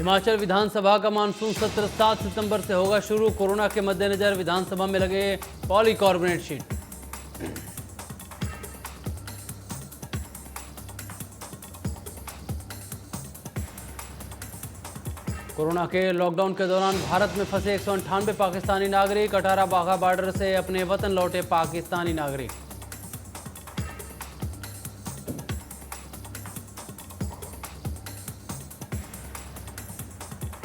हिमाचल विधानसभा का मानसून सत्र 7 सितंबर से होगा शुरू। कोरोना के मद्देनजर विधानसभा में लगे पॉलीकार्बोनेट शीट। कोरोना के लॉकडाउन के दौरान भारत में फंसे 198 पाकिस्तानी नागरिक। 18 वाघा बॉर्डर से अपने वतन लौटे पाकिस्तानी नागरिक।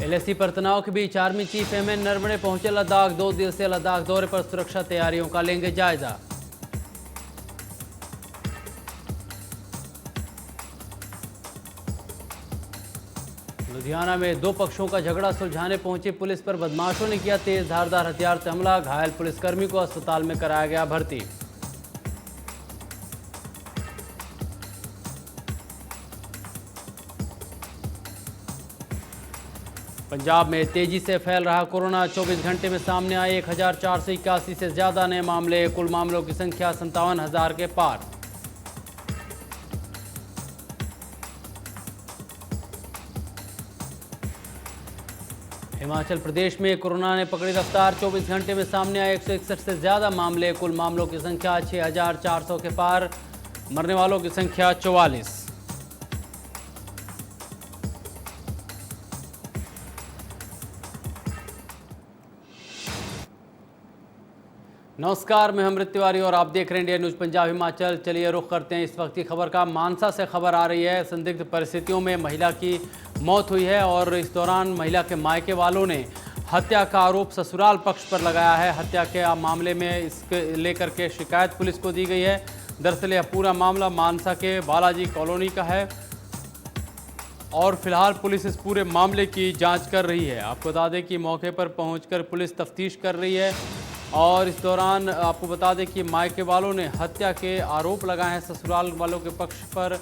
एलएसी पर तनाव के बीच आर्मी चीफ एमएन नरवणे पहुंचे लद्दाख। 2 दिवसीय लद्दाख दौरे पर सुरक्षा तैयारियों का लेंगे जायजा। लुधियाना में 2 पक्षों का झगड़ा सुलझाने पहुंची पुलिस पर बदमाशों ने किया तेज धारदार हथियार से हमला। घायल पुलिसकर्मी को अस्पताल में कराया गया भर्ती। पंजाब में तेजी से फैल रहा कोरोना। 24 घंटे में सामने आए 1481 से ज्यादा नए मामले। कुल मामलों की संख्या 57,000 के पार। हिमाचल प्रदेश में कोरोना ने पकड़ी रफ्तार। 24 घंटे में सामने आए 161 से ज्यादा मामले। कुल मामलों की संख्या 6,400 के पार। मरने वालों की संख्या 44। नमस्कार, मैं अमृत तिवारी और आप देख रहे हैं इंडिया न्यूज पंजाब हिमाचल। चलिए रुख करते हैं इस वक्त की खबर का। मानसा से खबर आ रही है, संदिग्ध परिस्थितियों में महिला की मौत हुई है और इस दौरान महिला के मायके वालों ने हत्या का आरोप ससुराल पक्ष पर लगाया है। हत्या के मामले में इसके लेकर के शिकायत पुलिस को दी गई है। दरअसल यह पूरा मामला मानसा के बालाजी कॉलोनी का है और फिलहाल पुलिस इस पूरे मामले की जाँच कर रही है। आपको बता दें कि मौके पर पहुँच पुलिस तफ्तीश कर रही है और इस दौरान आपको बता दें कि मायके वालों ने हत्या के आरोप लगाए हैं ससुराल वालों के पक्ष पर।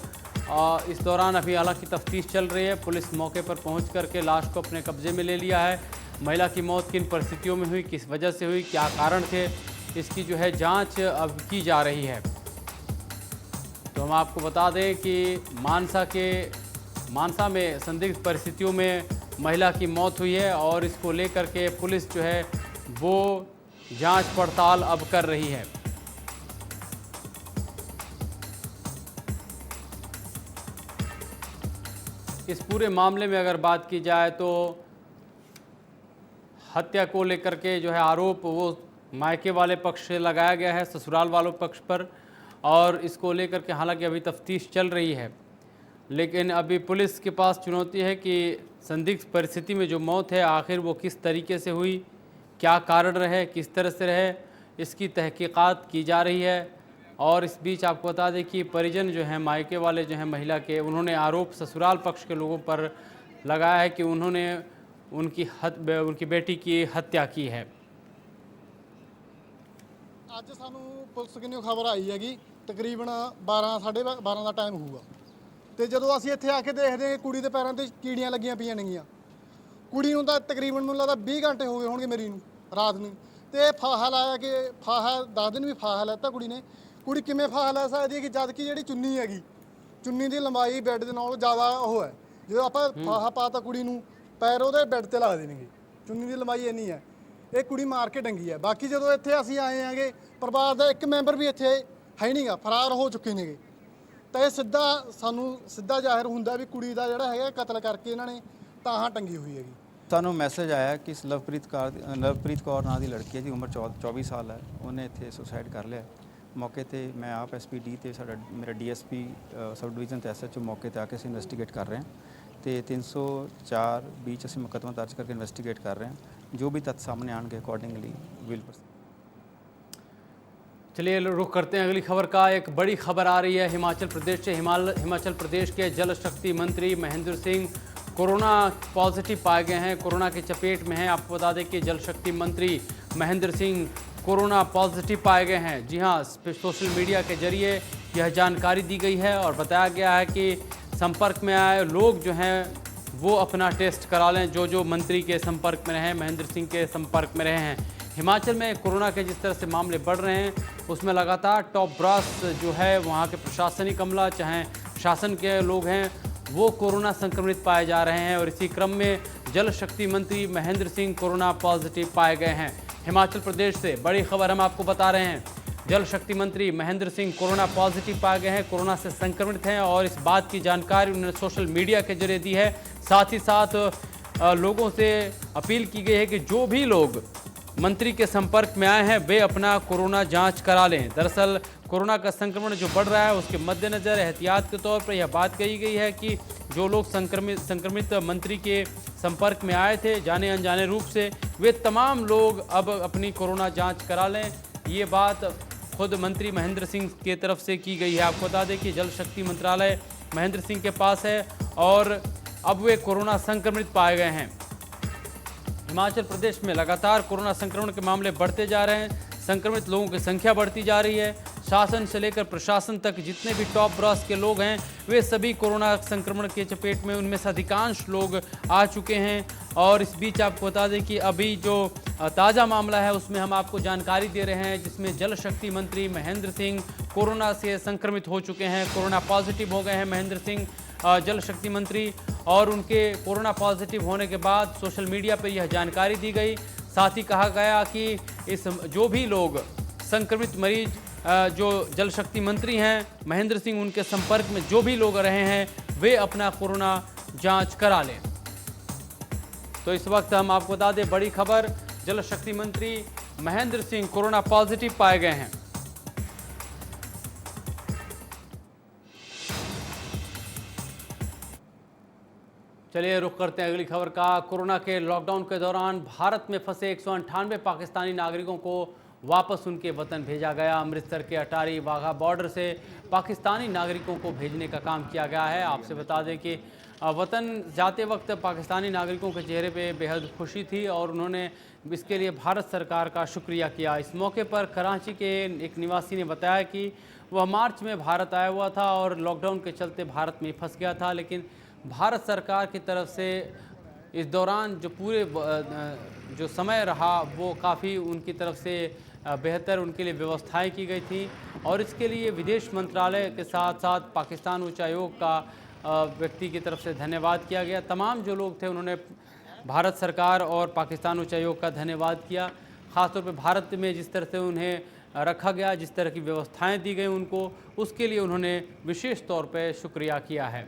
इस दौरान अभी हालांकि तफ्तीश चल रही है। पुलिस मौके पर पहुंच करके लाश को अपने कब्जे में ले लिया है। महिला की मौत किन परिस्थितियों में हुई, किस वजह से हुई, क्या कारण थे, इसकी जो है जांच अब की जा रही है। तो हम आपको बता दें कि मानसा में संदिग्ध परिस्थितियों में महिला की मौत हुई है और इसको लेकर के पुलिस जो है वो जांच पड़ताल अब कर रही है। इस पूरे मामले में अगर बात की जाए तो हत्या को लेकर के जो है आरोप वो मायके वाले पक्ष से लगाया गया है ससुराल वालों पक्ष पर और इसको लेकर के हालांकि अभी तफ्तीश चल रही है। लेकिन अभी पुलिस के पास चुनौती है कि संदिग्ध परिस्थिति में जो मौत है आखिर वो किस तरीके से हुई, क्या कारण रहे, किस तरह से रहे, इसकी तहकीकात की जा रही है। और इस बीच आपको बता दें कि परिजन जो हैं मायके वाले जो हैं महिला के, उन्होंने आरोप ससुराल पक्ष के लोगों पर लगाया है कि उन्होंने उनकी बेटी की हत्या की है। ਅੱਜ ਸਾਨੂੰ ਪੁਲਿਸ ਕਿੰਨੀ ਖਬਰ ਆਈ ਹੈਗੀ ਤਕਰੀਬਨ 12 ਸਾਢੇ 12 ਦਾ ਟਾਈਮ ਹੋਊਗਾ ਤੇ ਜਦੋਂ ਅਸੀਂ ਇੱਥੇ ਆ ਕੇ ਦੇਖਦੇ ਹਾਂ ਕੁੜੀ ਦੇ ਪੈਰਾਂ ਤੇ ਕੀੜੀਆਂ ਲੱਗੀਆਂ ਪਈਆਂ ਨੇਗੀਆਂ। ਕੁੜੀ ਨੂੰ ਤਾਂ ਤਕਰੀਬਨ ਮੈਨੂੰ ਲੱਗਦਾ 20 ਘੰਟੇ ਹੋ ਗਏ ਹੋਣਗੇ ਮੇਰੀ ਨੂੰ ਰਾਤ ਨੂੰ ਤੇ ਫਾਹਾ ਲਾਇਆ ਕਿ ਫਾਹਾ 10 ਦਿਨ ਵੀ ਫਾਹਾ ਲੈਤਾ ਕੁੜੀ ਨੇ। ਕੁੜੀ ਕਿਵੇਂ ਫਾਹਾ ਲੈ ਸਕਦੀ ਹੈ ਕਿ ਜਦ ਕਿ ਜਿਹੜੀ ਚੁੰਨੀ ਹੈਗੀ, ਚੁੰਨੀ ਦੀ ਲੰਬਾਈ ਬੈੱਡ ਦੇ ਨਾਲੋਂ ਜ਼ਿਆਦਾ ਉਹ ਹੈ। ਜਦੋਂ ਆਪਾਂ ਫਾਹਾ ਪਾਤਾ ਕੁੜੀ ਨੂੰ ਪੈਰ ਉਹਦੇ ਬੈੱਡ ਤੇ ਲੱਗਦੇ ਨੇਗੇ। ਚੁੰਨੀ ਦੀ ਲੰਬਾਈ ਇੰਨੀ ਹੈ। ਇਹ ਕੁੜੀ ਮਾਰ ਕੇ ਡੰਗੀ ਹੈ। ਬਾਕੀ ਜਦੋਂ ਇੱਥੇ ਅਸੀਂ ਆਏ ਆਂਗੇ ਪਰਿਵਾਰ ਦਾ ਇੱਕ ਮੈਂਬਰ ਵੀ ਇੱਥੇ ਹੈ ਨਹੀਂਗਾ, ਫਰਾਰ ਹੋ ਚੁੱਕੇ ਨੇਗੇ। ਤਾਂ ਇਹ ਸਾਨੂੰ ਸਿੱਧਾ ਜ਼ਾਹਿਰ ਹੁੰਦਾ ਵੀ ਕੁੜੀ ਦਾ ਜਿਹੜਾ ਹੈਗਾ ਕਤਲ ਕਰਕੇ ਇਹਨਾਂ ਨੇ ਤਾਹਾਂ ਟੰਗੀ ਹੋਈ ਹੈਗੀ। ਸਾਨੂੰ ਮੈਸੇਜ ਆਇਆ ਕਿ ਲਵਪ੍ਰੀਤ ਕੌਰ ਨਾਂ ਦੀ ਲੜਕੀ ਹੈ ਜੀ, ਉਮਰ 24 ਸਾਲ ਹੈ। ਉਹਨੇ ਇੱਥੇ ਸੁਸਾਈਡ ਕਰ ਲਿਆ। ਮੌਕੇ ਤੇ ਮੈਂ ਆਪ ਐਸਪੀਡੀ ਤੇ ਮੇਰਾ ਡੀਐਸਪੀ ਸਬ ਡਿਵੀਜ਼ਨ ਤੇ ਐਸਐਚਓ ਮੌਕੇ ਤੇ ਆ ਕੇ ਅਸੀਂ ਇਨਵੈਸਟੀਗੇਟ ਕਰ ਰਹੇ ਹਾਂ ਤੇ 304 बीच ਅਸੀਂ ਮੁਕੱਦਮਾ ਦਰਜ ਕਰਕੇ ਇਨਵੈਸਟੀਗੇਟ कर रहे हैं। जो भी तथ्य सामने आएंगे अकॉर्डिंगली विल। चलिए रुख करते हैं अगली खबर का। एक बड़ी खबर आ रही है हिमाचल प्रदेश से। हिमाचल प्रदेश के जल शक्ति मंत्री महेंद्र सिंह कोरोना पॉजिटिव पाए गए हैं, कोरोना की चपेट में हैं। आपको बता दें कि जल शक्ति मंत्री महेंद्र सिंह कोरोना पॉजिटिव पाए गए हैं। जी हाँ, सोशल मीडिया के जरिए यह जानकारी दी गई है और बताया गया है कि संपर्क में आए लोग जो हैं वो अपना टेस्ट करा लें, जो मंत्री के संपर्क में रहे, महेंद्र सिंह के संपर्क में रहे हैं। हिमाचल में कोरोना के जिस तरह से मामले बढ़ रहे हैं उसमें लगातार टॉप ब्रास जो है वहाँ के प्रशासनिक अमला चाहे शासन के लोग हैं वो कोरोना संक्रमित पाए जा रहे हैं और इसी क्रम में जल शक्ति मंत्री महेंद्र सिंह कोरोना पॉजिटिव पाए गए हैं। हिमाचल प्रदेश से बड़ी खबर हम आपको बता रहे हैं। जल शक्ति मंत्री महेंद्र सिंह कोरोना पॉजिटिव पाए गए हैं, कोरोना से संक्रमित हैं और इस बात की जानकारी उन्होंने सोशल मीडिया के जरिए दी है। साथ ही साथ लोगों से अपील की गई है कि जो भी लोग मंत्री के संपर्क में आए हैं वे अपना कोरोना जांच करा लें। दरअसल कोरोना का संक्रमण जो बढ़ रहा है उसके मद्देनज़र एहतियात के तौर पर यह बात कही गई है कि जो लोग संक्रमित मंत्री के संपर्क में आए थे जाने अनजाने रूप से, वे तमाम लोग अब अपनी कोरोना जांच करा लें। ये बात खुद मंत्री महेंद्र सिंह की तरफ से की गई है। आपको बता दें कि जल शक्ति मंत्रालय महेंद्र सिंह के पास है और अब वे कोरोना संक्रमित पाए गए हैं। हिमाचल प्रदेश में लगातार कोरोना संक्रमण के मामले बढ़ते जा रहे हैं, संक्रमित लोगों की संख्या बढ़ती जा रही है। शासन से लेकर प्रशासन तक जितने भी टॉप ब्रास के लोग हैं वे सभी कोरोना संक्रमण के चपेट में, उनमें से अधिकांश लोग आ चुके हैं। और इस बीच आपको बता दें कि अभी जो ताज़ा मामला है उसमें हम आपको जानकारी दे रहे हैं, जिसमें जल शक्ति मंत्री महेंद्र सिंह कोरोना से संक्रमित हो चुके हैं, कोरोना पॉजिटिव हो गए हैं महेंद्र सिंह जल शक्ति मंत्री। और उनके कोरोना पॉजिटिव होने के बाद सोशल मीडिया पर यह जानकारी दी गई। साथ ही कहा गया कि इस जो भी लोग संक्रमित मरीज जो जल शक्ति मंत्री हैं महेंद्र सिंह, उनके संपर्क में जो भी लोग रहे हैं वे अपना कोरोना जांच करा लें। तो इस वक्त हम आपको बता दें बड़ी खबर, जल शक्ति मंत्री महेंद्र सिंह कोरोना पॉजिटिव पाए गए हैं। चलिए रुख करते हैं अगली खबर का। कोरोना के लॉकडाउन के दौरान भारत में फंसे 198 पाकिस्तानी नागरिकों को वापस उनके वतन भेजा गया। अमृतसर के अटारी वाघा बॉर्डर से पाकिस्तानी नागरिकों को भेजने का काम किया गया है। आपसे बता दें कि वतन जाते वक्त पाकिस्तानी नागरिकों के चेहरे पे बेहद खुशी थी और उन्होंने इसके लिए भारत सरकार का शुक्रिया किया। इस मौके पर कराची के एक निवासी ने बताया कि वह मार्च में भारत आया हुआ था और लॉकडाउन के चलते भारत में फंस गया था, लेकिन भारत सरकार की तरफ से इस दौरान जो पूरे जो समय रहा वो काफ़ी उनकी तरफ से बेहतर उनके लिए व्यवस्थाएं की गई थी और इसके लिए विदेश मंत्रालय के साथ साथ पाकिस्तान उच्चायोग का व्यक्ति की तरफ से धन्यवाद किया गया। तमाम जो लोग थे उन्होंने भारत सरकार और पाकिस्तान उच्चायोग का धन्यवाद किया। ख़ासतौर पर भारत में जिस तरह से उन्हें रखा गया, जिस तरह की व्यवस्थाएँ दी गई उनको, उसके लिए उन्होंने विशेष तौर पर शुक्रिया किया है।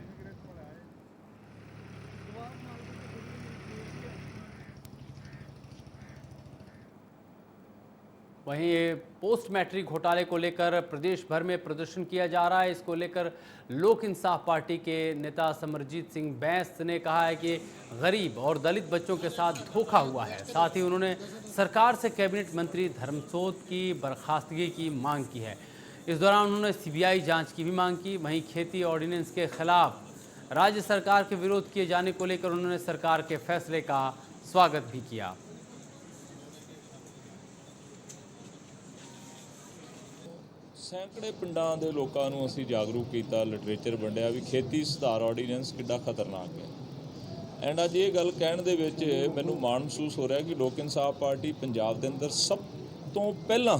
वहीं पोस्ट मैट्रिक घोटाले को लेकर प्रदेश भर में प्रदर्शन किया जा रहा है। इसको लेकर लोक इंसाफ पार्टी के नेता समरजीत सिंह बैंस ने कहा है कि गरीब और दलित बच्चों के साथ धोखा हुआ है। साथ ही उन्होंने सरकार से कैबिनेट मंत्री धर्मसोत की बर्खास्तगी की मांग की है। इस दौरान उन्होंने सीबीआई जांच की भी मांग की। वहीं खेती ऑर्डिनेंस के खिलाफ राज्य सरकार के विरोध किए जाने को लेकर उन्होंने सरकार के फैसले का स्वागत भी किया। सैकड़े ਪਿੰਡਾਂ ਦੇ ਲੋਕਾਂ ਨੂੰ ਅਸੀਂ ਜਾਗਰੂਕ ਕੀਤਾ, ਲਿਟਰੇਚਰ ਵੰਡਿਆ ਵੀ ਖੇਤੀ ਸੁਧਾਰ ਆਰਡੀਨੈਂਸ ਕਿੱਡਾ ਖਤਰਨਾਕ ਹੈ। ਐਂਡ ਅੱਜ ਇਹ ਗੱਲ ਕਹਿਣ ਦੇ ਵਿੱਚ ਮੈਨੂੰ ਮਾਣ ਮਹਿਸੂਸ ਹੋ ਰਿਹਾ ਕਿ ਲੋਕ ਇਨਸਾਫ ਪਾਰਟੀ ਪੰਜਾਬ ਦੇ ਅੰਦਰ ਸਭ ਤੋਂ ਪਹਿਲਾਂ,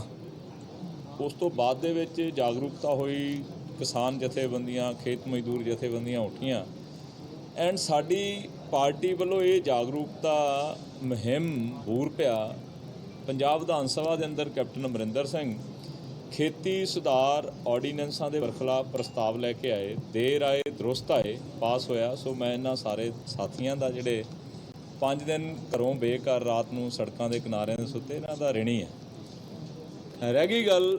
ਉਸ ਤੋਂ ਬਾਅਦ ਦੇ ਵਿੱਚ ਜਾਗਰੂਕਤਾ ਹੋਈ, ਕਿਸਾਨ ਜਥੇਬੰਦੀਆਂ, ਖੇਤ ਮਜ਼ਦੂਰ ਜਥੇਬੰਦੀਆਂ ਉੱਠੀਆਂ ਐਂਡ ਸਾਡੀ ਪਾਰਟੀ ਵੱਲੋਂ ਇਹ ਜਾਗਰੂਕਤਾ ਮੁਹਿੰਮ ਬੂਰ ਪਿਆ। ਪੰਜਾਬ ਵਿਧਾਨ ਸਭਾ ਦੇ ਅੰਦਰ ਕੈਪਟਨ ਅਮਰਿੰਦਰ ਸਿੰਘ खेती सुधार ऑर्ਡੀਨੈਂਸਾਂ ਦੇ ਬਰਖਲਾਫ ਪ੍ਰਸਤਾਵ ਲੈ ਕੇ ਆਏ, ਦੇਰ ਆਏ ਦਰੁਸਤ ਆਏ, ਪਾਸ ਹੋਇਆ। ਸੋ ਮੈਂ ਇਹਨਾਂ ਸਾਰੇ ਸਾਥੀਆਂ ਦਾ ਜਿਹੜੇ 5 ਦਿਨ ਘਰੋਂ ਬੇਘਰ ਰਾਤ ਨੂੰ ਸੜਕਾਂ ਦੇ ਕਿਨਾਰਿਆਂ ਦੇ ਸੁੱਤੇ, ਇਹਨਾਂ ਦਾ ਰਿਣੀ ਹੈ। ਰਹਿ ਗਈ ਗੱਲ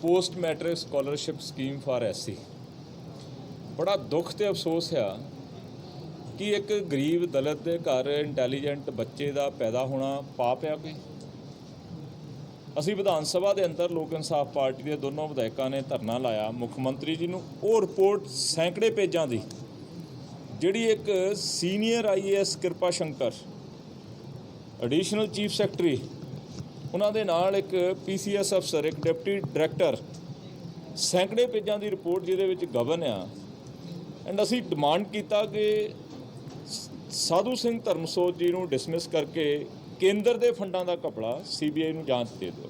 post matric scholarship scheme for SC, ਬੜਾ ਦੁੱਖ ਤੇ ਅਫਸੋਸ ਆ ਕਿ ਇੱਕ ਗਰੀਬ ਦਲਿਤ ਦੇ ਘਰ ਇੰਟੈਲੀਜੈਂਟ ਬੱਚੇ ਦਾ ਪੈਦਾ ਹੋਣਾ ਪਾਪ ਆ ਕੋਈ। ਅਸੀਂ ਵਿਧਾਨ ਸਭਾ ਦੇ ਅੰਦਰ ਲੋਕ ਇਨਸਾਫ ਪਾਰਟੀ ਦੇ ਦੋਨੋਂ ਵਿਧਾਇਕਾਂ ਨੇ ਧਰਨਾ ਲਾਇਆ ਮੁੱਖ ਮੰਤਰੀ ਜੀ ਨੂੰ। ਉਹ ਰਿਪੋਰਟ ਸੈਂਕੜੇ ਪੇਜਾਂ ਦੀ, ਜਿਹੜੀ ਇੱਕ ਸੀਨੀਅਰ IAS ਕਿਰਪਾ ਸ਼ੰਕਰ, ਐਡੀਸ਼ਨਲ ਚੀਫ ਸੈਕਟਰੀ, ਉਹਨਾਂ ਦੇ ਨਾਲ ਇੱਕ PCS ਅਫਸਰ, ਇੱਕ ਡਿਪਟੀ ਡਾਇਰੈਕਟਰ, ਸੈਂਕੜੇ ਪੇਜਾਂ ਦੀ ਰਿਪੋਰਟ ਜਿਹਦੇ ਵਿੱਚ ਗਵਨ ਆ। ਐਂਡ ਅਸੀਂ ਡਿਮਾਂਡ ਕੀਤਾ ਕਿ ਸਾਧੂ ਸਿੰਘ ਧਰਮਸੋਤ ਜੀ ਨੂੰ ਡਿਸਮਿਸ ਕਰਕੇ केंद्र के फंडा का कपड़ा CBI ਨੂੰ ਜਾਂਚ ਦੇ ਦਿਓ।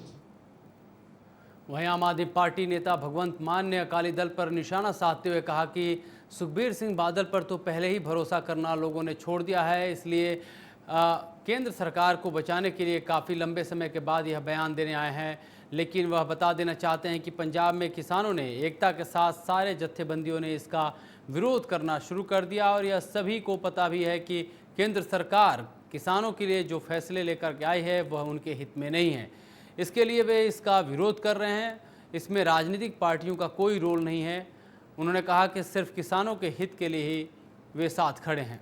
वहीं आम आदमी पार्टी नेता भगवंत मान ने अकाली दल पर निशाना साधते हुए कहा कि सुखबीर सिंह बादल पर तो पहले ही भरोसा करना लोगों ने छोड़ दिया है, इसलिए केंद्र सरकार को बचाने के लिए काफ़ी लंबे समय के बाद यह बयान देने आए हैं। लेकिन वह बता देना चाहते हैं कि पंजाब में किसानों ने एकता के साथ सारे जत्थेबंदियों ने इसका विरोध करना शुरू कर दिया और यह सभी को पता भी है कि केंद्र सरकार किसानों के लिए जो फैसले लेकर के आई है वह उनके हित में नहीं है, इसके लिए वे इसका विरोध कर रहे हैं। इसमें राजनीतिक पार्टियों का कोई रोल नहीं है। उन्होंने कहा कि सिर्फ किसानों के हित के लिए ही वे साथ खड़े हैं।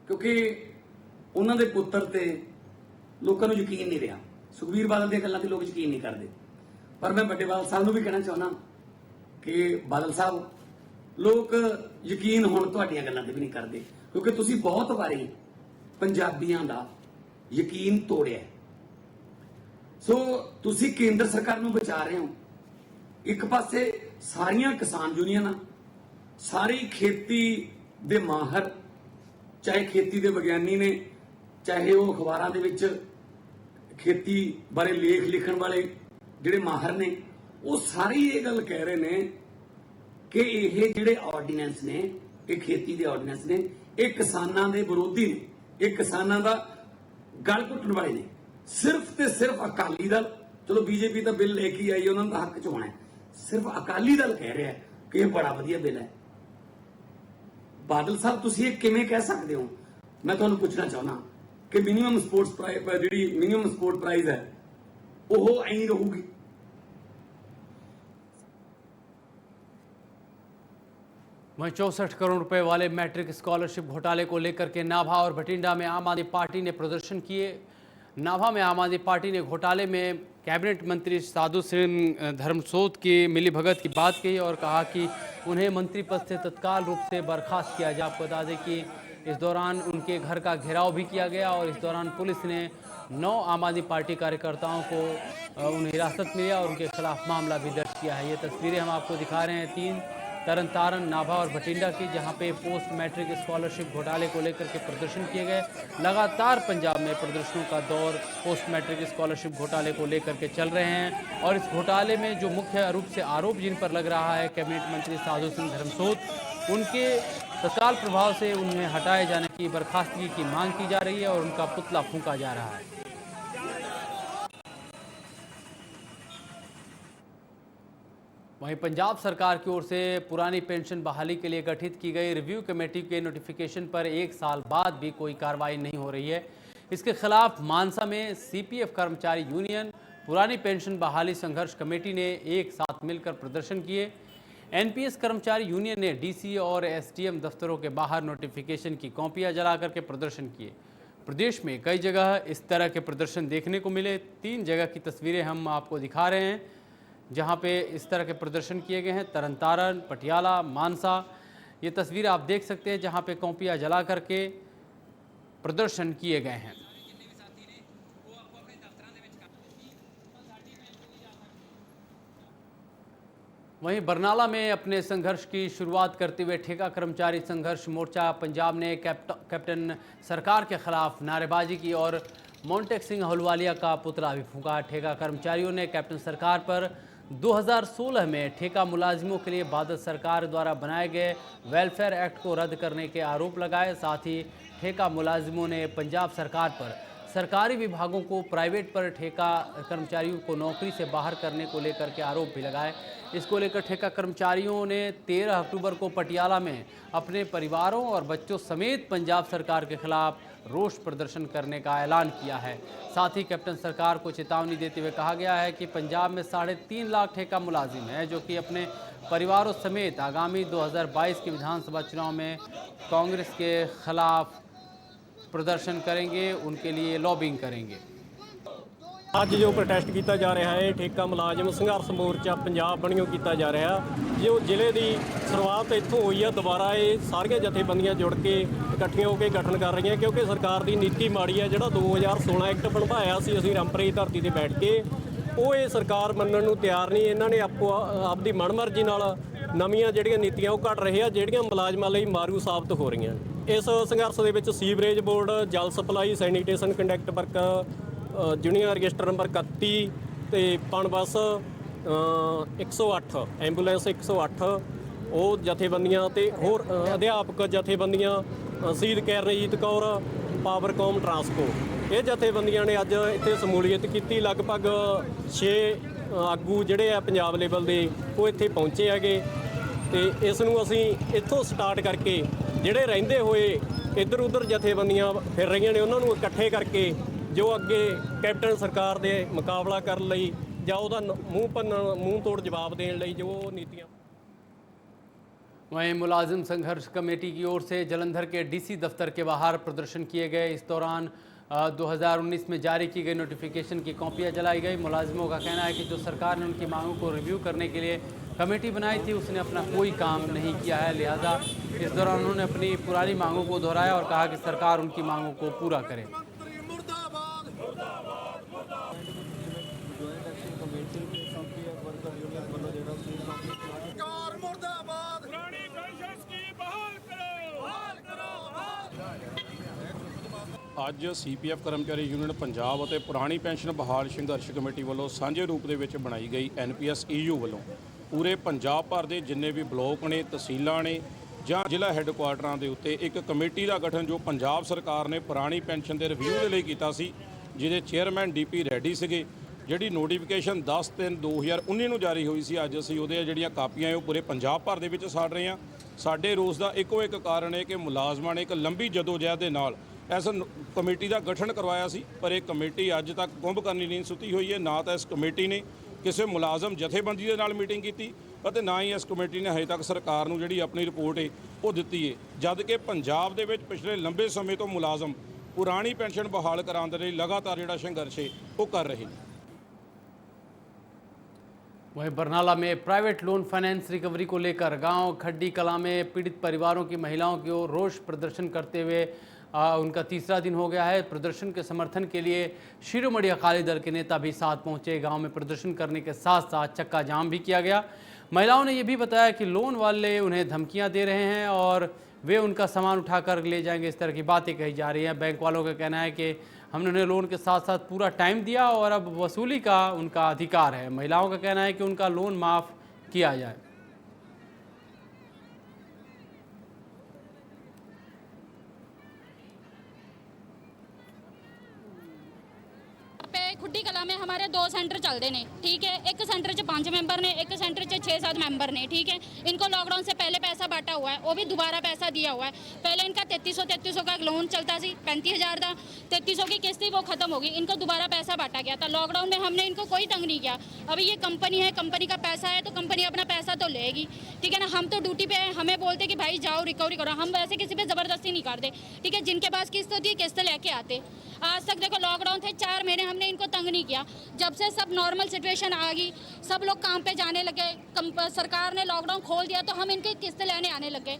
क्योंकि उन्होंने पुत्र ते लोगों को यकीन नहीं रहा। सुखबीर बादल दी गल्लां ते लोग यकीन नहीं करते, पर मैं बड़े बादल साहब नूं भी कहना चाहना कि बादल साहब लोग यकीन हुण तुहाडीआं गल्लां ते भी नहीं करते, क्योंकि तुसीं बहुत वारी पंजाबियां दा यकीन तोड़िया। सो तुसीं केंद्र सरकार नूं बचा रहे हो। एक पासे सारियां किसान यूनियनां, सारी खेती दे माहर, चाहे खेती दे विग्यानी ने, चाहे वो अखबारां दे विच खेती बारे लेख लिखण वाले जिहड़े माहर ने, वो सारे ये गल कह रहे ने कि ये जिहड़े ऑर्डीनेंस ने, ये खेती दे ऑर्डीनेंस ने, ये किसानां दे विरोधी ने, ये किसानां दा गल घुट्टण वाले ने। सिर्फ ते सिर्फ अकाली दल, चलो बीजेपी तो बिल लेके आई, उन्होंने तो हक च होना है, सिर्फ अकाली दल कह रहा है कि यह बड़ा वधिया बिल है। बादल साहब तुसीं ये किवें कह सकते हो? मैं तुहानूं पुछना चाहना कि मिनिमम स्पोर्ट्स प्राइस, जिहड़ी मिनिमम स्पोर्ट प्राइस है वो ऐं रहूगी। वहीं 64 करोड़ रुपए वाले मैट्रिक स्कॉलरशिप घोटाले को लेकर के नाभा और भटिंडा में आम आदमी पार्टी ने प्रदर्शन किए। नाभा में आम आदमी पार्टी ने घोटाले में कैबिनेट मंत्री साधु सिंह धर्मसोत की मिलीभगत की बात कही और कहा कि उन्हें मंत्री पद से तत्काल रूप से बर्खास्त किया जाए। आपको बता दें कि इस दौरान उनके घर का घेराव भी किया गया और इस दौरान पुलिस ने 9 आम आदमी पार्टी कार्यकर्ताओं को उन्हें हिरासत में लिया और उनके खिलाफ मामला भी दर्ज किया है। ये तस्वीरें हम आपको दिखा रहे हैं 3 तरन तारण, नाभा और भटिंडा की, जहां पे पोस्ट मैट्रिक स्कॉलरशिप घोटाले को लेकर के प्रदर्शन किए गए। लगातार पंजाब में प्रदर्शनों का दौर पोस्ट मैट्रिक स्कॉलरशिप घोटाले को लेकर के चल रहे हैं और इस घोटाले में जो मुख्य रूप से आरोप जिन पर लग रहा है कैबिनेट मंत्री साधु सिंह धर्मसोत, उनके तत्काल प्रभाव से उन्हें हटाए जाने की, बर्खास्तगी की मांग की जा रही है और उनका पुतला फूंका जा रहा है। वहीं पंजाब सरकार की ओर से पुरानी पेंशन बहाली के लिए गठित की गई रिव्यू कमेटी के नोटिफिकेशन पर 1 साल बाद भी कोई कार्रवाई नहीं हो रही है। इसके खिलाफ मानसा में सीपीएफ कर्मचारी यूनियन, पुरानी पेंशन बहाली संघर्ष कमेटी ने एक साथ मिलकर प्रदर्शन किए। एनपीएस कर्मचारी यूनियन ने डीसी और एसडीएम दफ्तरों के बाहर नोटिफिकेशन की कॉपियां जला करके प्रदर्शन किए। प्रदेश में कई जगह इस तरह के प्रदर्शन देखने को मिले। 3 जगह की तस्वीरें हम आपको दिखा रहे हैं जहां पे इस तरह के प्रदर्शन किए गए हैं। तरन तारण, पटियाला, मानसा, ये तस्वीर आप देख सकते हैं जहां पे कॉपियां जला करके प्रदर्शन किए गए हैं। वहीं बरनाला में अपने संघर्ष की शुरुआत करते हुए ठेका कर्मचारी संघर्ष मोर्चा पंजाब ने कैप्टन सरकार के खिलाफ नारेबाजी की और मोंटेक सिंह अहलुवालिया का पुतला भी फूंका। ठेका कर्मचारियों ने कैप्टन सरकार पर 2016 में ठेका मुलाजिमों के लिए बादल सरकार द्वारा बनाए गए वेलफेयर एक्ट को रद्द करने के आरोप लगाए। साथ ही ठेका मुलाजिमों ने पंजाब सरकार पर सरकारी विभागों को प्राइवेट पर ठेका कर्मचारियों को नौकरी से बाहर करने को लेकर के आरोप भी लगाए। इसको लेकर ठेका कर्मचारियों ने 13 अक्टूबर को पटियाला में अपने परिवारों और बच्चों समेत पंजाब सरकार के खिलाफ रोष प्रदर्शन करने का ऐलान किया है। साथ ही कैप्टन सरकार को चेतावनी देते हुए कहा गया है कि पंजाब में 3.5 लाख ठेका मुलाजिम हैं जो कि अपने परिवारों समेत आगामी 2022 के विधानसभा चुनाव में कांग्रेस के खिलाफ प्रदर्शन करेंगे, उनके लिए लॉबिंग करेंगे। ਅੱਜ ਜੋ ਪ੍ਰੋਟੈਸਟ ਕੀਤਾ ਜਾ ਰਿਹਾ ਹੈ ਠੇਕਾ ਮੁਲਾਜ਼ਮ ਸੰਘਰਸ਼ ਮੋਰਚਾ ਪੰਜਾਬ ਬਣੀਓ ਕੀਤਾ ਜਾ ਰਿਹਾ ਜੋ ਜ਼ਿਲ੍ਹੇ ਦੀ ਸ਼ੁਰੂਆਤ ਇੱਥੋਂ ਹੋਈ ਆ। ਦੁਬਾਰਾ ਇਹ ਸਾਰੀਆਂ ਜਥੇਬੰਦੀਆਂ ਜੁੜ ਕੇ ਇਕੱਠੀਆਂ ਹੋ ਕੇ ਗਠਨ ਕਰ ਰਹੀਆਂ ਕਿਉਂਕਿ ਸਰਕਾਰ ਦੀ ਨੀਤੀ ਮਾੜੀ ਹੈ। ਜਿਹੜਾ 2016 ਐਕਟ ਬਣਵਾਇਆ ਸੀ ਅਸੀਂ ਰੰਪਰੇ ਧਰਤੀ ਤੇ ਬੈਠ ਕੇ, ਉਹ ਇਹ ਸਰਕਾਰ ਮੰਨਣ ਨੂੰ ਤਿਆਰ ਨਹੀਂ। ਇਹਨਾਂ ਨੇ ਆਪਦੀ ਮਨਮਰਜ਼ੀ ਨਾਲ ਨਵੀਆਂ ਜਿਹੜੀਆਂ ਨੀਤੀਆਂ ਉਹ ਘੜ ਰਹੇ ਆ ਜਿਹੜੀਆਂ ਮੁਲਾਜ਼ਮਾਂ ਲਈ ਮਾਰੂ ਸਾਬਤ ਹੋ ਰਹੀਆਂ। ਇਸ ਸੰਘਰਸ਼ ਦੇ ਵਿੱਚ ਸੀਵਰੇਜ ਬੋਰਡ, ਜਲ supply, sanitation conduct worker, junior register number 31 ਤੇ ਪਣ ਬੱਸ 108 ਐਂਬੂਲੈਂਸ 108 ਉਹ ਜਥੇਬੰਦੀਆਂ ਤੇ ਹੋਰ ਅਧਿਆਪਕ ਜਥੇਬੰਦੀਆਂ, ਸ਼ਹੀਦ ਕਿਰਨਜੀਤ ਕੌਰ, ਪਾਵਰਕੌਮ ਟਰਾਂਸਕੋ, ਇਹ ਜਥੇਬੰਦੀਆਂ ਨੇ ਅੱਜ ਇੱਥੇ ਸਮੂਲੀਅਤ ਕੀਤੀ। ਲਗਭਗ 6 ਆਗੂ ਜਿਹੜੇ ਆ ਪੰਜਾਬ ਲੈਵਲ ਦੇ ਉਹ ਇੱਥੇ ਪਹੁੰਚੇ ਹੈਗੇ ਤੇ ਇਸ ਨੂੰ ਅਸੀਂ ਇੱਥੋਂ ਸਟਾਰਟ ਕਰਕੇ ਜਿਹੜੇ ਰਹਿੰਦੇ ਹੋਏ ਇੱਧਰ ਉੱਧਰ ਜਥੇਬੰਦੀਆਂ ਫਿਰ ਰਹੀਆਂ ਨੇ ਉਹਨਾਂ ਨੂੰ ਇਕੱਠੇ ਕਰਕੇ ਜੋ ਅੱਗੇ ਕੈਪਟਨ ਸਰਕਾਰ ਦੇ ਮੁਕਾਬਲਾ ਕਰਨ ਲਈ ਜਾਂ ਉਹਦਾ ਮੂੰਹ ਤੋੜ ਜਵਾਬ ਦੇਣ ਲਈ ਜੋ ਨੀਤੀਆਂ। वहीं मुलाजिम संघर्ष कमेटी की ओर से जलंधर के डीसी दफ्तर के बाहर प्रदर्शन किए गए। इस दौरान 2019 में जारी की गई नोटिफिकेशन की कॉपियां जलाई गई। मुलाजिमों का कहना है कि जो सरकार ने उनकी मांगों को रिव्यू करने के लिए कमेटी बनाई थी उसने अपना कोई काम नहीं किया है, लिहाजा इस दौरान उन्होंने अपनी पुरानी मांगों को दोहराया और कहा कि सरकार उनकी मांगों को पूरा करे। ਅੱਜ ਸੀਪੀਐਫ ਕਰਮਚਾਰੀ ਯੂਨੀਅਨ ਪੰਜਾਬ ਅਤੇ ਪੁਰਾਣੀ ਪੈਨਸ਼ਨ ਬਹਾਲ ਸੰਘਰਸ਼ ਕਮੇਟੀ ਵੱਲੋਂ ਸਾਂਝੇ ਰੂਪ ਦੇ ਵਿੱਚ ਬਣਾਈ ਗਈ ਐਨਪੀਐਸ ਈਯੂ ਵੱਲੋਂ ਪੂਰੇ ਪੰਜਾਬ ਭਰ ਦੇ ਜਿੰਨੇ ਵੀ ਬਲਾਕ ਨੇ, ਤਹਿਸੀਲਾਂ ਨੇ ਜਾਂ ਜ਼ਿਲ੍ਹਾ ਹੈੱਡਕੁਆਟਰਾਂ ਦੇ ਉੱਤੇ ਇੱਕ ਕਮੇਟੀ ਦਾ ਗਠਨ ਜੋ ਪੰਜਾਬ ਸਰਕਾਰ ਨੇ ਪੁਰਾਣੀ ਪੈਨਸ਼ਨ ਦੇ ਰਿਵਿਊ ਦੇ ਲਈ ਕੀਤਾ ਸੀ, ਜਿਹਦੇ ਚੇਅਰਮੈਨ ਡੀਪੀ ਰੈਡੀ ਸੀਗੇ। ਜਿਹੜੀ ਨੋਟੀਫਿਕੇਸ਼ਨ 10/3/2019 ਨੂੰ ਜਾਰੀ ਹੋਈ ਸੀ, ਅੱਜ ਅਸੀਂ ਉਹਦੇ ਜਿਹੜੀਆਂ ਕਾਪੀਆਂ ਉਹ ਪੂਰੇ ਪੰਜਾਬ ਭਰ ਦੇ ਵਿੱਚ ਸਾੜ ਰਹੇ ਹਾਂ। ਸਾਡੇ ਰੋਸ ਦਾ ਇੱਕੋ ਇੱਕ ਕਾਰਨ ਹੈ ਕਿ ਮੁਲਾਜ਼ਮਾਂ ਨੇ ਇੱਕ ਲੰਬੀ ਜਦੋਜਹਿਦ ਦੇ ਨਾਲ ਇਸ ਕਮੇਟੀ ਦਾ ਗਠਨ ਕਰਵਾਇਆ ਸੀ, ਪਰ ਇਹ ਕਮੇਟੀ ਅੱਜ ਤੱਕ ਕੁੰਭ ਕਰਨੀ ਨੀਂਦ ਸੁੱਤੀ ਹੋਈ ਹੈ। ਨਾ ਤਾਂ ਇਸ ਕਮੇਟੀ ਨੇ ਕਿਸੇ ਮੁਲਾਜ਼ਮ ਜਥੇਬੰਦੀ ਦੇ ਨਾਲ ਮੀਟਿੰਗ ਕੀਤੀ ਅਤੇ ਨਾ ਹੀ ਇਸ ਕਮੇਟੀ ਨੇ ਹਜੇ ਤੱਕ ਸਰਕਾਰ ਨੂੰ ਜਿਹੜੀ ਆਪਣੀ ਰਿਪੋਰਟ ਹੈ ਉਹ ਦਿੱਤੀ ਹੈ, ਜਦ ਕਿ ਪੰਜਾਬ ਦੇ ਵਿੱਚ ਪਿਛਲੇ ਲੰਬੇ ਸਮੇਂ ਤੋਂ ਮੁਲਾਜ਼ਮ ਪੁਰਾਣੀ ਪੈਨਸ਼ਨ ਬਹਾਲ ਕਰਾਉਣ ਦੇ ਲਈ ਲਗਾਤਾਰ ਜਿਹੜਾ ਸੰਘਰਸ਼ ਹੈ ਉਹ ਕਰ ਰਹੇ ਨੇ। वहीं बरनाला में प्राइवेट लोन फाइनेंस रिकवरी को लेकर गांव खड्डी कला में पीड़ित परिवारों की महिलाओं की ओर रोष प्रदर्शन करते हुए उनका तीसरा दिन हो गया है। प्रदर्शन के समर्थन के लिए शिरोमणि अकाली दल के नेता भी साथ पहुंचे। गांव में प्रदर्शन करने के साथ साथ चक्का जाम भी किया गया। महिलाओं ने यह भी बताया कि लोन वाले उन्हें धमकियां दे रहे हैं और वे उनका सामान उठाकर ले जाएंगे, इस तरह की बातें कही जा रही हैं। बैंक वालों का कहना है कि हमने उन्हें लोन के साथ साथ पूरा टाइम दिया और अब वसूली का उनका अधिकार है। महिलाओं का कहना है कि उनका लोन माफ़ किया जाए। खुड्डी कला में हमारे 2 सेंटर चलते हैं, ठीक है। एक सेंटर से 5 मैंबर ने, एक सेंटर से 6-7 मैंबर ने, ठीक है। इनको लॉकडाउन से पहले पैसा बांटा हुआ है, वो भी दोबारा पैसा दिया हुआ है। पहले इनका 3300 का लोन चलता सी, 35,000 का 3300 की किस्त थी, वो खत्म होगी। इनको दोबारा पैसा बांटा गया था। लॉकडाउन में हमने इनको कोई तंग नहीं किया। अभी ये कंपनी है, कंपनी का पैसा है तो कंपनी अपना पैसा तो लेगी, ठीक है ना। हम तो ड्यूटी पे हैं, हमें बोलते कि भाई जाओ रिकवरी करो, हम वैसे किसी पे ज़बरदस्ती नहीं करते, ठीक है। जिनके पास किस्त होती है किस्त लेके आते। आज तक देखो लॉकडाउन थे 4 महीने, हमने इनको तंग नहीं किया। जब से सब नॉर्मल सिचुएशन आ गई, सब लोग काम पे जाने लगे, सरकार ने लॉकडाउन खोल दिया तो हम इनकी किस्त लेने आने लगे।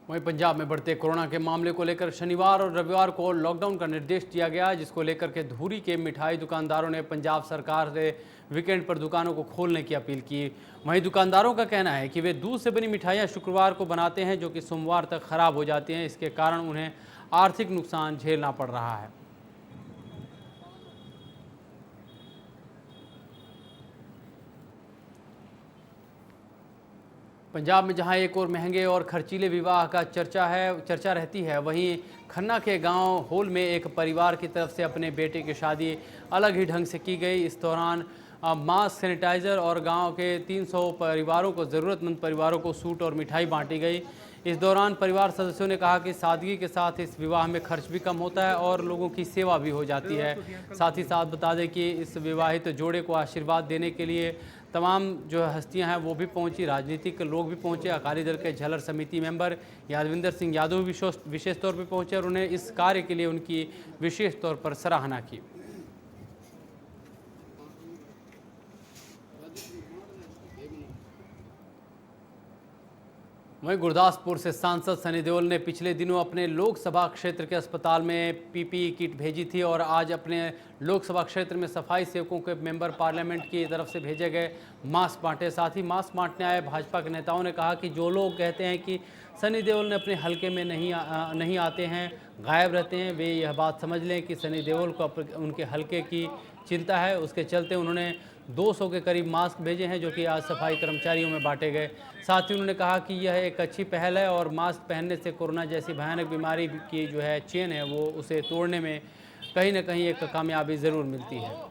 वहीं पंजाब में बढ़ते कोरोना के मामले को लेकर शनिवार और रविवार को लॉकडाउन का निर्देश दिया गया, जिसको लेकर के धूरी के मिठाई दुकानदारों ने पंजाब सरकार से वीकेंड पर दुकानों को खोलने की अपील की। वहीं दुकानदारों का कहना है कि वे दूध से बनी मिठाइयाँ शुक्रवार को बनाते हैं, जो कि सोमवार तक खराब हो जाती हैं। इसके कारण उन्हें आर्थिक नुकसान झेलना पड़ रहा है। पंजाब में जहां एक और महंगे और खर्चीले विवाह का चर्चा रहती है, वहीं खन्ना के गांव होल में एक परिवार की तरफ से अपने बेटे की शादी अलग ही ढंग से की गई। इस दौरान मास्क, सैनिटाइज़र और गांव के 300 परिवारों को, ज़रूरतमंद परिवारों को सूट और मिठाई बांटी गई। इस दौरान परिवार सदस्यों ने कहा कि सादगी के साथ इस विवाह में खर्च भी कम होता है और लोगों की सेवा भी हो जाती है। साथ ही साथ बता दें कि इस विवाहित जोड़े को आशीर्वाद देने के लिए तमाम जो हस्तियां हैं वो भी पहुंची, राजनीतिक लोग भी पहुंचे। अकाली दल के झलर समिति मेंबर यादविंदर सिंह यादव भी विशेष तौर पर पहुंचे और उन्हें इस कार्य के लिए उनकी विशेष तौर पर सराहना की। वहीं गुरदासपुर से सांसद सनी देओल ने पिछले दिनों अपने लोकसभा क्षेत्र के अस्पताल में पीपीई किट भेजी थी और आज अपने लोकसभा क्षेत्र में सफाई सेवकों के मेंबर पार्लियामेंट की तरफ से भेजे गए मास्क बांटे। साथ ही मास्क बांटने आए भाजपा के नेताओं ने कहा कि जो लोग कहते हैं कि सनी देओल ने अपने हलके में नहीं आते हैं, गायब रहते हैं। वे यह बात समझ लें कि सनी देओल को उनके हलके की चिंता है। उसके चलते उन्होंने 200 के करीब मास्क भेजे हैं, जो कि आज सफाई कर्मचारियों में बांटे गए। साथ ही उन्होंने कहा कि यह एक अच्छी पहल है और मास्क पहनने से कोरोना जैसी भयानक बीमारी की जो है चेन है वो उसे तोड़ने में कहीं ना कहीं एक कामयाबी ज़रूर मिलती है।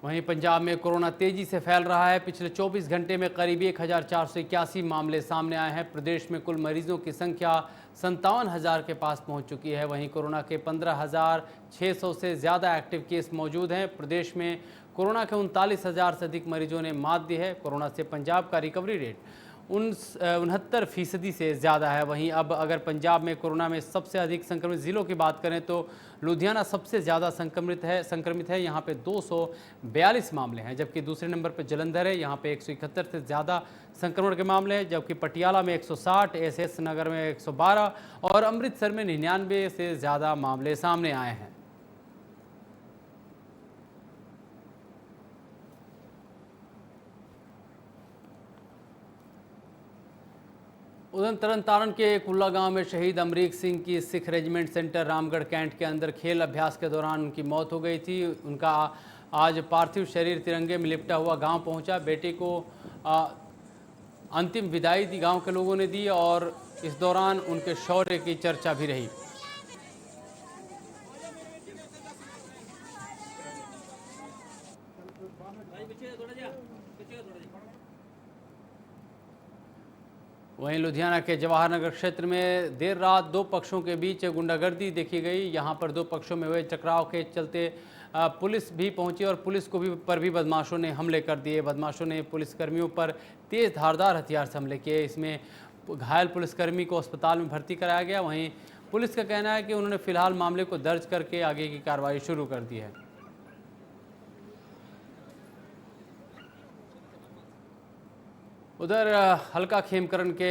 वहीं पंजाब में कोरोना तेजी से फैल रहा है। पिछले 24 घंटे में करीब 1481 मामले सामने आए हैं। प्रदेश में कुल मरीजों की संख्या 57,000 के पास पहुंच चुकी है। वहीं कोरोना के 15,600 से ज़्यादा एक्टिव केस मौजूद हैं। प्रदेश में कोरोना के 39,000 से अधिक मरीजों ने मात दी है। कोरोना से पंजाब का रिकवरी रेट 69% से ज़्यादा है। वहीं अब अगर पंजाब में कोरोना में सबसे अधिक संक्रमित ज़िलों की बात करें तो लुधियाना सबसे ज़्यादा संक्रमित है। यहाँ पे 242 मामले हैं, जबकि दूसरे नंबर पर जलंधर है। यहाँ पे 171 से ज़्यादा संक्रमण के मामले हैं, जबकि पटियाला में 160, एसएस नगर में 112 और अमृतसर में 99 से ज़्यादा मामले सामने आए हैं। उधर तरन के कुल्ला गांव में शहीद अमरीक सिंह की Sikh regiment centre Ramgarh cantt के अंदर खेल अभ्यास के दौरान उनकी मौत हो गई थी। उनका आज पार्थिव शरीर तिरंगे में लिपटा हुआ गांव पहुंचा। बेटे को अंतिम विदाई दी गांव के लोगों ने दी और इस दौरान उनके शौर्य की चर्चा भी रही। वहीं लुधियाना के जवाहर नगर क्षेत्र में देर रात दो पक्षों के बीच गुंडागर्दी देखी गई। यहां पर दो पक्षों में हुए टकराव के चलते पुलिस भी पहुंची और पुलिस को भी बदमाशों ने हमले कर दिए। बदमाशों ने पुलिसकर्मियों पर तेज धारदार हथियार से हमले किए। इसमें घायल पुलिसकर्मी को अस्पताल में भर्ती कराया गया। वहीं पुलिस का कहना है कि उन्होंने फिलहाल मामले को दर्ज करके आगे की कार्रवाई शुरू कर दी है। उधर हल्का खेमकरण के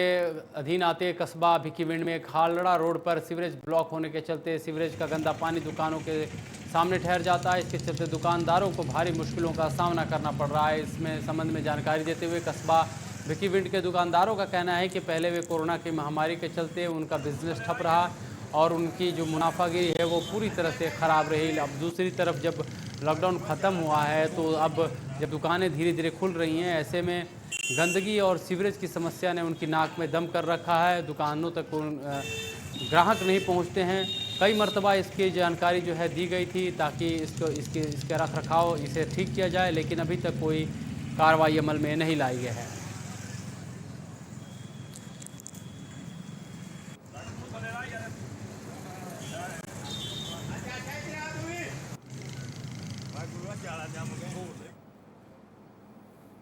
अधीन आते कस्बा भिकीविंड में खालड़ा रोड पर सीवरेज ब्लॉक होने के चलते सीवरेज का गंदा पानी दुकानों के सामने ठहर जाता है। इसके चलते दुकानदारों को भारी मुश्किलों का सामना करना पड़ रहा है। इसमें संबंध में जानकारी देते हुए कस्बा भिकीविंड के दुकानदारों का कहना है कि पहले वे कोरोना की महामारी के चलते उनका बिजनेस ठप रहा और उनकी जो मुनाफागिरी है वो पूरी तरह से ख़राब रही। अब दूसरी तरफ जब लॉकडाउन ख़त्म हुआ है तो अब जब दुकानें धीरे धीरे खुल रही हैं, ऐसे में गंदगी और सीवरेज की समस्या ने उनकी नाक में दम कर रखा है। दुकानों तक ग्राहक नहीं पहुंचते हैं। कई मरतबा इसकी जानकारी जो है दी गई थी ताकि इसके रख रखाव इसे ठीक किया जाए, लेकिन अभी तक कोई कार्रवाई अमल में नहीं लाई गई है।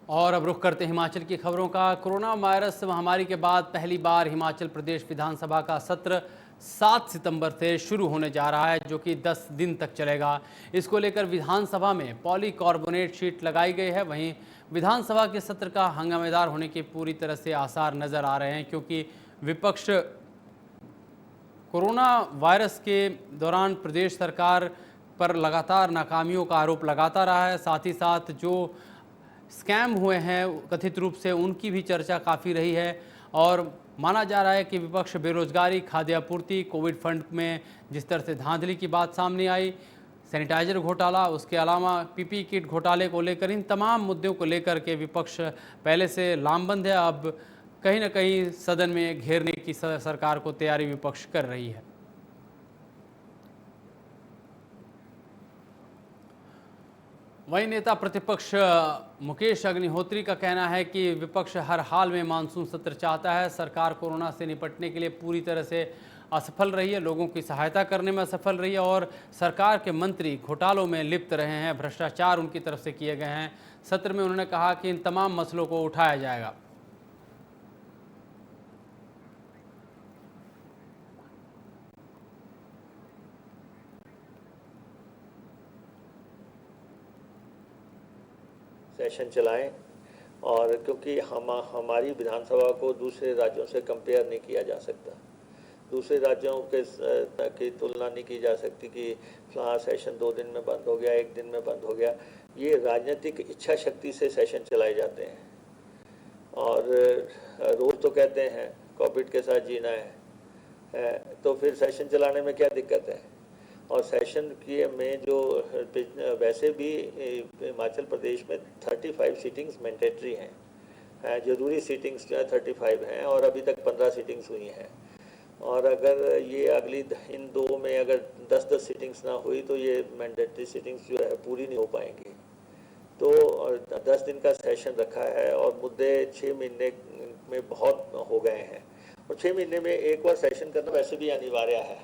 और अब रुख करते हिमाचल की खबरों का। कोरोना वायरस महामारी के बाद पहली बार हिमाचल प्रदेश विधानसभा का सत्र 7 सितंबर से शुरू होने जा रहा है, जो कि 10 दिन तक चलेगा। इसको लेकर विधानसभा में पॉलीकार्बोनेट शीट लगाई गई है। वहीं विधानसभा के सत्र का हंगामेदार होने के पूरी तरह से आसार नजर आ रहे हैं, क्योंकि विपक्ष कोरोना वायरस के दौरान प्रदेश सरकार पर लगातार नाकामियों का आरोप लगाता रहा है। साथ ही साथ जो स्कैम हुए हैं कथित रूप से उनकी भी चर्चा काफ़ी रही है और माना जा रहा है कि विपक्ष बेरोजगारी, खाद्य आपूर्ति, कोविड फंड में जिस तरह से धांधली की बात सामने आई, सैनिटाइजर घोटाला, उसके अलावा पीपी किट घोटाले को लेकर, इन तमाम मुद्दों को लेकर के विपक्ष पहले से लामबंद है। अब कहीं ना कहीं सदन में घेरने की सरकार को तैयारी विपक्ष कर रही है। वहीं नेता प्रतिपक्ष मुकेश अग्निहोत्री का कहना है कि विपक्ष हर हाल में मानसून सत्र चाहता है। सरकार कोरोना से निपटने के लिए पूरी तरह से असफल रही है, लोगों की सहायता करने में असफल रही है और सरकार के मंत्री घोटालों में लिप्त रहे हैं, भ्रष्टाचार उनकी तरफ से किए गए हैं। सत्र में उन्होंने कहा कि इन तमाम मसलों को उठाया जाएगा। सेशन चलाएं और क्योंकि हमारी विधानसभा को दूसरे राज्यों से कंपेयर नहीं किया जा सकता, दूसरे राज्यों की तुलना नहीं की जा सकती कि फलां सेशन 2 दिन में बंद हो गया, 1 दिन में बंद हो गया। ये राजनीतिक इच्छा शक्ति से सेशन चलाए जाते हैं। और रोज़ तो कहते हैं कोविड के साथ जीना है, तो फिर सेशन चलाने में क्या दिक्कत है? और सेशन के में जो वैसे भी हिमाचल प्रदेश में 35 सीटिंग्स मैंडेटरी हैं, ज़रूरी सीटिंग्स जो है 35 हैं और अभी तक 15 सीटिंग्स हुई हैं। और अगर ये अगली इन 2 में अगर 10-10 सीटिंग्स ना हुई तो ये मैंडेटरी सीटिंग्स जो है पूरी नहीं हो पाएंगी। तो 10 दिन का सेशन रखा है और मुद्दे 6 महीने में बहुत हो गए हैं और 6 महीने में एक बार सेशन करना वैसे भी अनिवार्य है।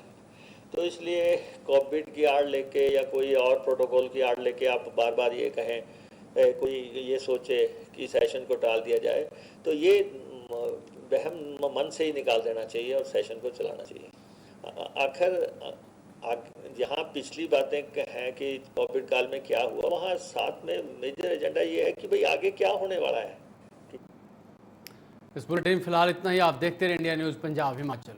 तो इसलिए कोविड की आड़ लेके या कोई और प्रोटोकॉल की आड़ लेके आप बार बार ये कहें, कोई ये सोचे कि सेशन को टाल दिया जाए, तो ये वहम मन से ही निकाल देना चाहिए और सेशन को चलाना चाहिए। आखिर जहाँ पिछली बातें हैं कि कोविड काल में क्या हुआ, वहाँ साथ में मेजर एजेंडा ये है कि भाई आगे क्या होने वाला है। इस बुलेटिन फिलहाल इतना ही। आप देखते रहिए इंडिया न्यूज़ पंजाब हिमाचल।